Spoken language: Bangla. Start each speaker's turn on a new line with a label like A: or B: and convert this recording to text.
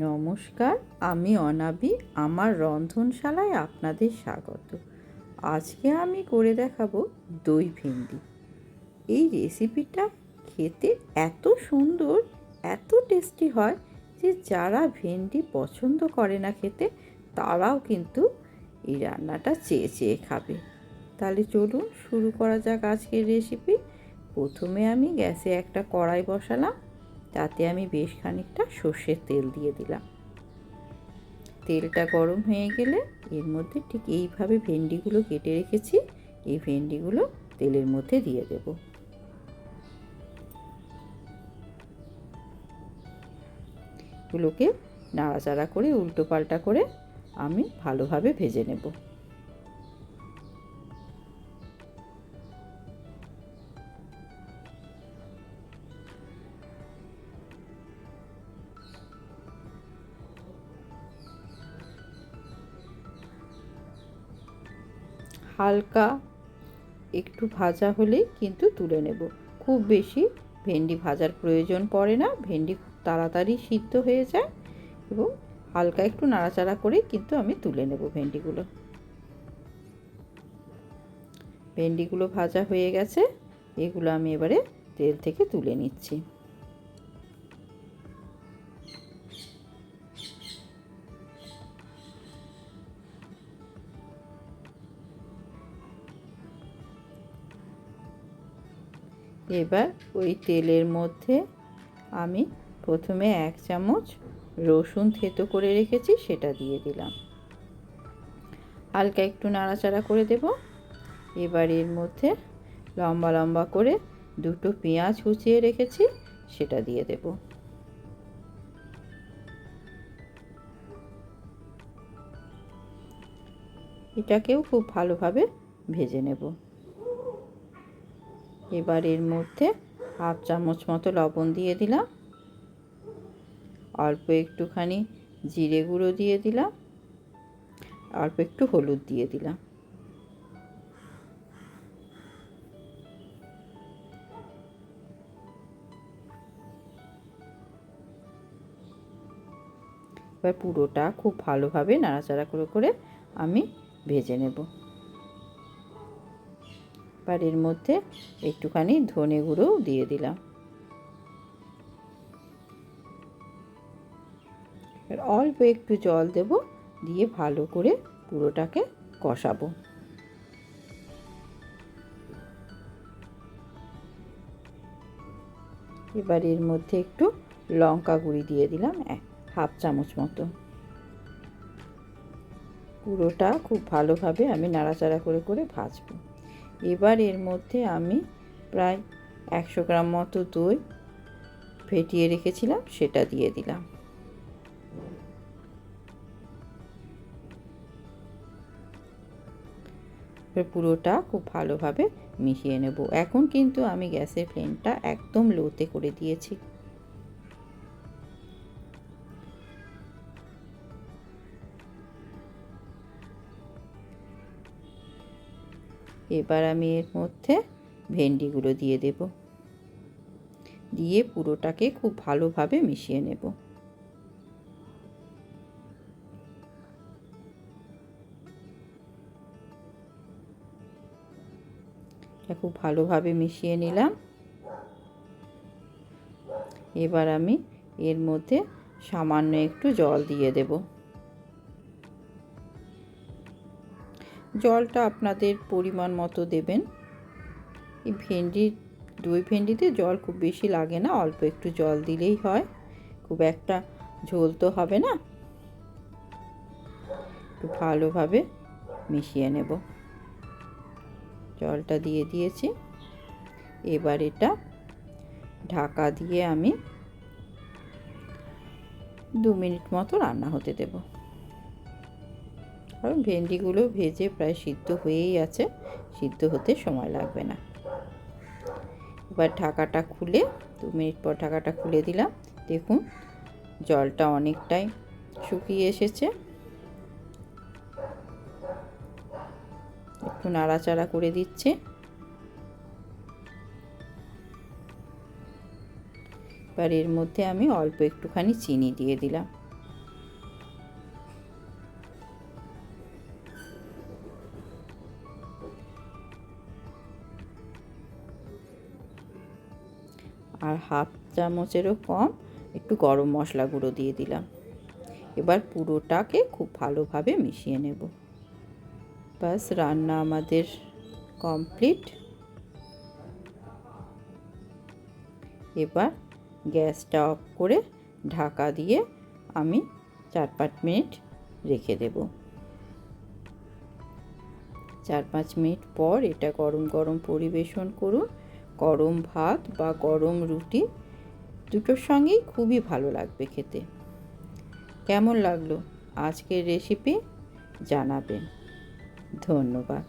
A: নমস্কার, আমি অনাবি। আমার রন্ধনশালায় আপনাদের স্বাগত। আজকে আমি করে দেখাবো দই ভেন্ডি। এই রেসিপিটা খেতে এত সুন্দর, এত টেস্টি হয় যে যারা ভেন্ডি পছন্দ করে না খেতে, তারাও কিন্তু এই রান্নাটা চেয়ে চেয়ে খাবে। তাহলে চলুন শুরু করা যাক আজকের রেসিপি। প্রথমে আমি গ্যাসে একটা কড়াই বসালাম, তাতে আমি বেশ খানিকটা সর্ষের তেল দিয়ে দিলাম। তেলটা গরম হয়ে গেলে এর মধ্যে ঠিক এইভাবে ভেন্ডিগুলো কেটে রেখেছি, এই ভেন্ডিগুলো তেলের মধ্যে দিয়ে দেব। এগুলোকে নাড়াচাড়া করে উল্টো পাল্টা করে আমি ভালোভাবে ভেজে নেব। হালকা একটু ভাজা হলেই কিন্তু তুলে নেব। খুব বেশি ভেন্ডি ভাজার প্রয়োজন পড়ে না, ভেন্ডি খুব তাড়াতাড়ি সিদ্ধ হয়ে যায় এবং হালকা একটু নাড়াচাড়া করে কিন্তু আমি তুলে নেব ভেন্ডিগুলো। ভেন্ডিগুলো ভাজা হয়ে গেছে, এগুলো আমি এবারে তেল থেকে তুলে নিচ্ছি। এবার ওই তেলের মধ্যে আমি প্রথমে 1 চামচ রসুন থেতো করে রেখেছি, সেটা দিয়ে দিলাম। হালকা একটু নাড়াচাড়া করে দেব। এবার এর মধ্যে লম্বা লম্বা করে 2টো পেঁয়াজ কুচিয়ে রেখেছি, সেটা দিয়ে দেব। এটাকেও খুব ভালোভাবে ভেজে নেব। এবার এর মধ্যে 1/2 চামচ মতো লবণ দিয়ে দিলাম, অল্প একটুখানি জিরে গুঁড়ো দিয়ে দিলাম, অল্প একটু হলুদ দিয়ে দিলাম। এবার পুরোটা খুব ভালোভাবে নাড়াচাড়া করে করে আমি ভেজে নেব। এবার এর মধ্যে একটুখানি ধনে গুঁড়ো দিয়ে দিলাম। এবার অল্প একটু জল দেব, দিয়ে ভালো করে পুরোটাকে কষাবো। এবার এর মধ্যে একটু লঙ্কা গুঁড়ি দিয়ে দিলাম, 1/2 চামচ মতো। পুরোটা খুব ভালোভাবে আমি নাড়াচাড়া করে করে ভাজবো। এবার এর মধ্যে আমি প্রায় 100 গ্রাম মতো দই ফেটিয়ে রেখেছিলাম, সেটা দিয়ে দিলাম। এবার পুরোটা খুব ভালোভাবে মিশিয়ে নেব। এখন কিন্তু আমি গ্যাসের ফ্লেমটা একদম লোতে করে দিয়েছি। এবার আমি এর মধ্যে ভেন্ডিগুলো দিয়ে দেব, দিয়ে পুরোটাকে খুব ভালোভাবে মিশিয়ে নেব। এটা খুব ভালোভাবে মিশিয়ে নিলাম। এবার আমি এর মধ্যে সামান্য একটু জল দিয়ে দেব। জলটা আপনাদের পরিমাণ মতো দেবেন। এই দই ভেন্ডিতে জল খুব বেশি লাগে না, অল্প একটু জল দিলেই হয়, খুব একটা ঝোল তো হবে না। একটু ভালোভাবে মিশিয়ে নেব। জলটা দিয়ে দিয়েছি। এবার এটা ঢাকা দিয়ে আমি 2 মিনিট মতো রান্না হতে দেব। কারণ ভেন্ডিগুলো ভেজে প্রায় সিদ্ধ হয়েই আছে, সিদ্ধ হতে সময় লাগবে না। এবার ঢাকাটা খুলে 2 মিনিট পর ঢাকাটা খুলে দিলাম। দেখুন জলটা অনেকটাই শুকিয়ে এসেছে। একটু নাড়াচাড়া করে দিচ্ছি। এবার এর মধ্যে আমি অল্প একটুখানি চিনি দিয়ে দিলাম। আর হাফ চামচেরও কম একটু গরম মশলা গুঁড়ো দিয়ে দিলাম। এবার পুরোটাকে খুব ভালোভাবে মিশিয়ে নেব। ব্যাস, রান্না আমাদের কমপ্লিট। এবার গ্যাসটা অফ করে ঢাকা দিয়ে আমি 4-5 মিনিট রেখে দেব। 4-5 মিনিট পর এটা গরম গরম পরিবেশন করুন। গরম ভাত বা গরম রুটি দুটোর সঙ্গেই খুবই ভালো লাগবে খেতে। কেমন লাগলো আজকের রেসিপি জানাবেন। ধন্যবাদ।